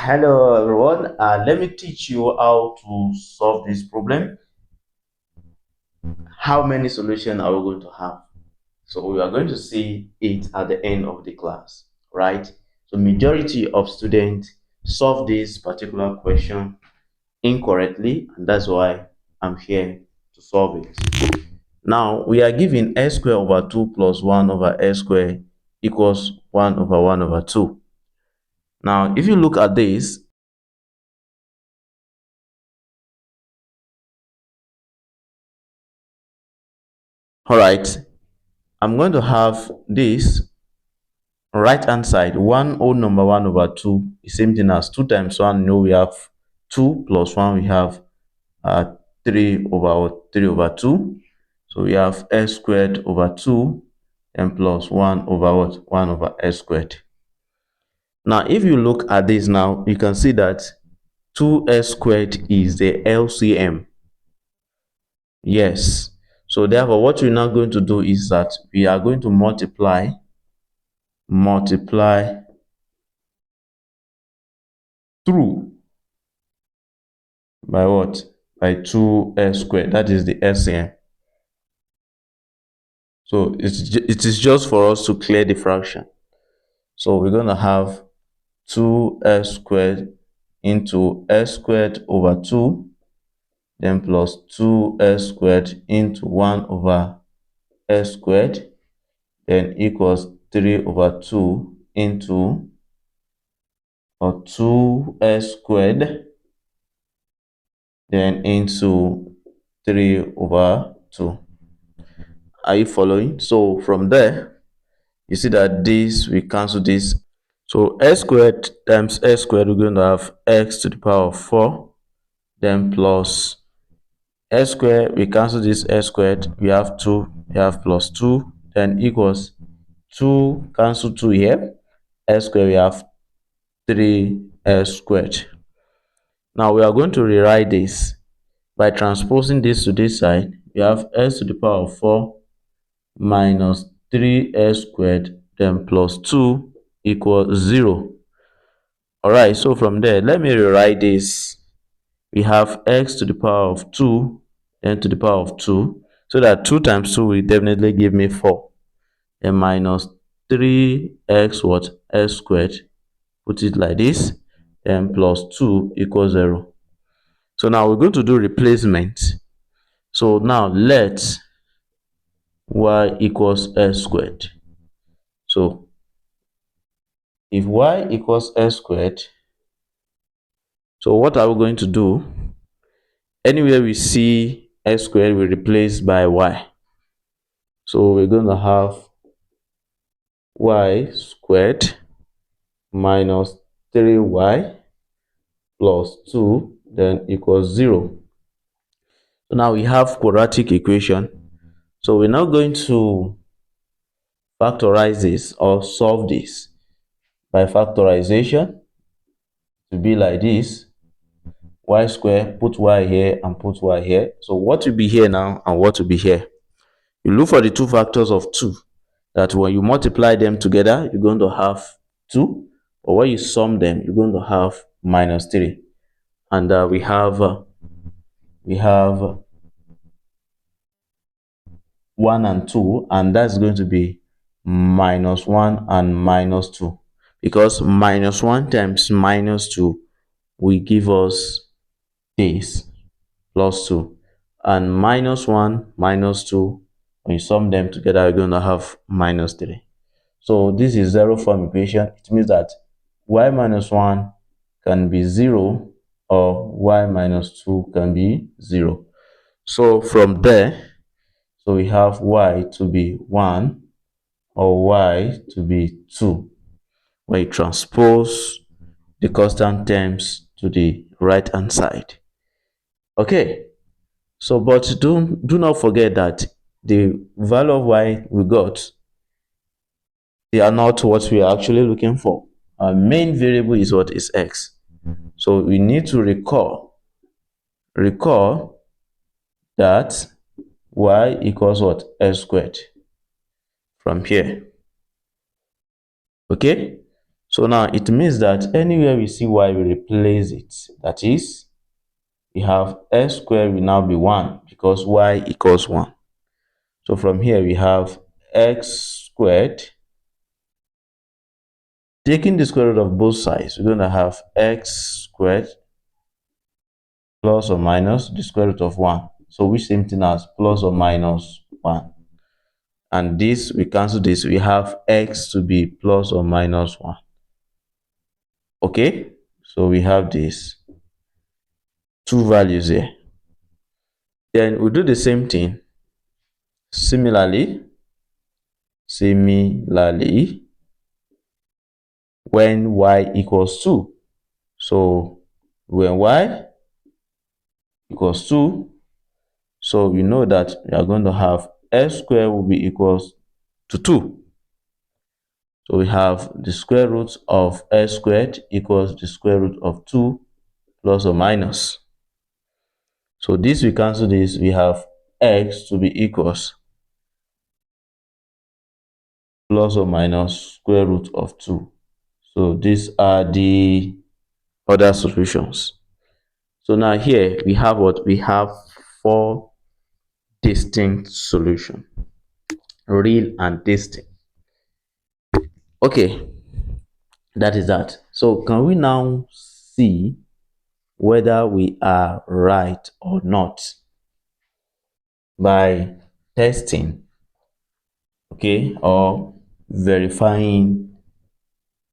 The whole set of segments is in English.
Hello everyone, let me teach you how to solve this problem. How many solutions are we going to have? So we are going to see it at the end of the class, right? So majority of students solve this particular question incorrectly, and that's why I'm here to solve it. Now we are given x squared over 2 plus 1 over x squared equals 1 over 1 over 2. Now if you look at this, all right, I'm going to have this right hand side 1 whole number 1 over 2 is same thing as 2 times 1. We have 2 plus 1, we have 3 over 2. So we have x squared over 2 and plus 1 over what? 1 over x squared. Now if you look at this now, you can see that 2x squared is the LCM. Yes. So therefore what we're now going to do is that we are going to multiply through by what? By 2x squared. That is the LCM. So it is just for us to clear the fraction. So we're going to have 2x squared into x squared over 2, then plus 2x squared into 1 over x squared, then equals 3 over 2 into 2x squared, then into 3 over 2. Are you following? So from there, you see that this, we cancel this. So x squared times x squared, we're going to have x to the power of 4, then plus x squared, we cancel this x squared, we have 2, we have plus 2, then equals 2, cancel 2 here, x squared, we have 3x squared. Now we are going to rewrite this by transposing this to this side. We have x to the power of 4 minus 3x squared, then plus 2 equals 0. All right, so from there, let me rewrite this. We have x to the power of 2, then to the power of 2. So that 2 times 2 will definitely give me 4. And minus 3x what? X squared. Put it like this. And plus 2 equals 0. So now we're going to do replacement. So now let y equals x squared. So if y equals x squared, so what are we going to do? Anywhere we see x squared, we replace by y. So we're going to have y squared minus 3y plus 2 then equals 0. So now we have quadratic equation. So we're now going to factorize this or solve this by factorization to be like this. Y squared, put y here and put y here. So what will be here now and what will be here? You look for the two factors of 2, that when you multiply them together, you're going to have 2, or when you sum them, you're going to have minus 3. And we have 1 and 2, and that's going to be minus 1 and minus 2, because minus 1 times minus 2 will give us this plus 2, and minus 1 minus 2, when you sum them together, you're going to have minus 3. So this is zero form equation. It means that y minus 1 can be 0 or y minus 2 can be 0. So from there, so we have y to be 1 or y to be 2. When you transpose the constant terms to the right hand side. Okay, so but do not forget that the value of y we got, they are not what we are actually looking for. Our main variable is what is x. So we need to recall that y equals what? X squared from here. Okay, So now it means that anywhere we see y, we replace it. That is, we have x squared will now be 1 because y equals 1. So from here we have x squared. Taking the square root of both sides, we're going to have x squared plus or minus the square root of 1. So which same thing as plus or minus 1. And this, we cancel this, we have x to be plus or minus 1. Okay, so we have this two values here. Then we do the same thing. Similarly, when y equals 2. So when y equals 2, so we know that we are going to have x squared will be equals to 2. So we have the square root of x squared equals the square root of 2 plus or minus. So this, we cancel this, we have x to be equals plus or minus square root of 2. So these are the other solutions. So now here we have what? We have 4 distinct solutions. Real and distinct. Okay, that is that. So can we now see whether we are right or not by testing, okay, or verifying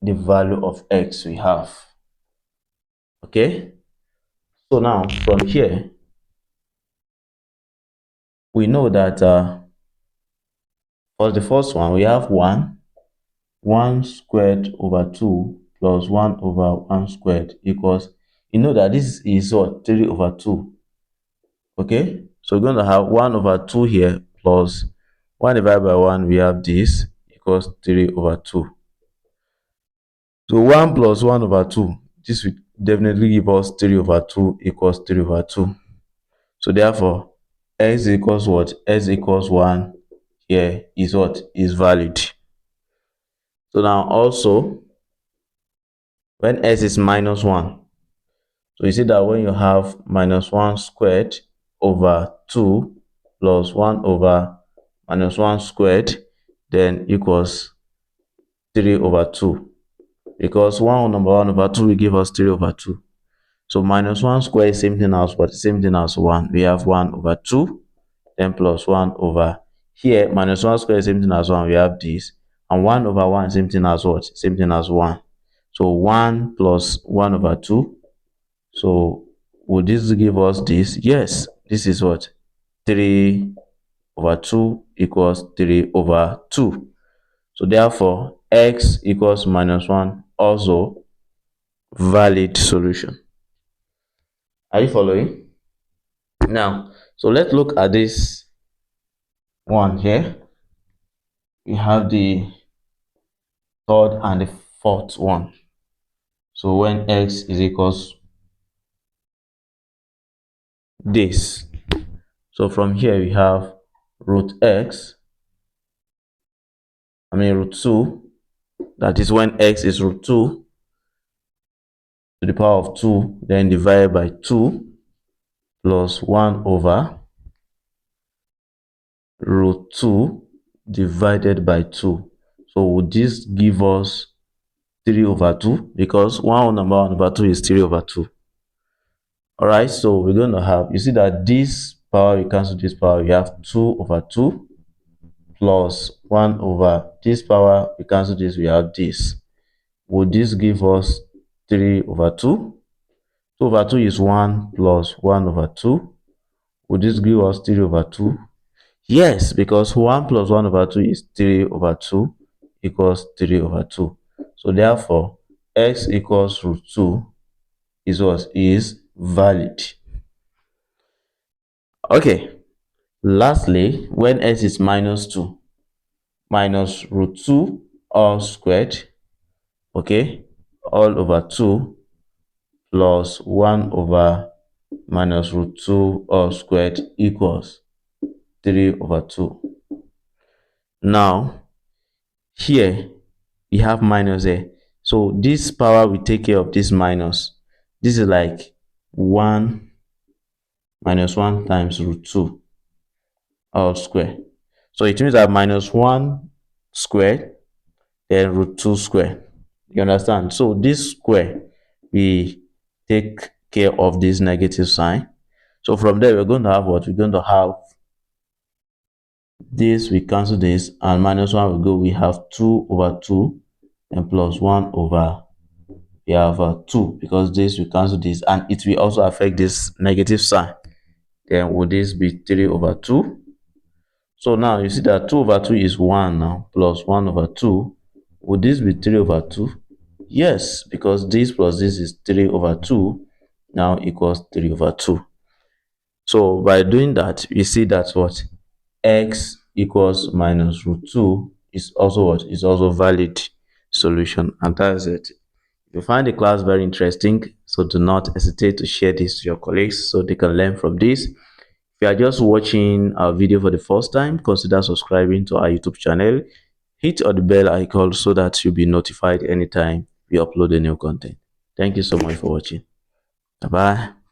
the value of x we have? Okay, so now from here we know that for the first one we have 1 squared over 2 plus 1 over 1 squared equals, you know that this is what? 3 over 2. Okay, so we're going to have 1 over 2 here plus 1 divided by 1, we have this equals 3 over 2. So 1 plus 1 over 2, this will definitely give us 3 over 2 equals 3 over 2. So therefore, x equals what? X equals 1 here is what? Is valid. So now also, when x is minus 1, so you see that when you have minus 1 squared over 2 plus 1 over minus 1 squared, then equals 3 over 2. Because 1 over 2 will give us 3 over 2. So minus 1 squared is same thing as what? Same thing as 1. We have 1 over 2, then plus 1 over, here minus 1 squared is same thing as 1. We have this. And 1 over 1 same thing as what? Same thing as 1. So 1 plus 1 over 2. So would this give us this? Yes. This is what? 3 over 2 equals 3 over 2. So therefore, x equals minus 1, also valid solution. Are you following? Now, so let's look at this one here. We have the third and the fourth one. So when x is equals this. So from here we have root 2. That is when x is root 2 to the power of 2, then divided by 2 plus 1 over root 2 divided by 2. So would this give us 3 over 2? Because 1 over 2 is 3 over 2. Alright, so we're going to have, you see that this power, we cancel this power, we have 2 over 2 plus 1 over this power, we cancel this, we have this. Would this give us 3 over 2? 2 over 2 is 1 plus 1 over 2. Would this give us 3 over 2? Yes, because 1 plus 1 over 2 is 3 over 2 equals 3 over 2. So therefore, x equals root 2 is what? Is valid. Okay. Lastly, when x is minus 2, minus root 2 all squared, okay, all over 2 plus 1 over minus root 2 all squared equals 3 over 2. Now, here we have minus there. So this power will take care of this minus. This is like 1 minus 1 times root 2 all square. So it means that minus 1 squared, then root 2 square. You understand? So this square, we take care of this negative sign. So from there, we're going to have what? We're going to have this, we cancel this, and minus 1 will go. We have 2 over 2 and plus 1 over, we have 2, because this we cancel this, and it will also affect this negative sign. Then would this be 3 over 2? So now you see that 2 over 2 is 1 now, plus 1 over 2. Would this be 3 over 2? Yes, because this plus this is 3 over 2, now equals 3 over 2. So by doing that, you see that what? X equals minus root 2 is also what? Is also valid solution. And that's it. If you find the class very interesting, so do not hesitate to share this to your colleagues so they can learn from this. If you are just watching our video for the first time, consider subscribing to our YouTube channel. Hit on the bell icon so that you'll be notified anytime we upload a new content. Thank you so much for watching. Bye bye.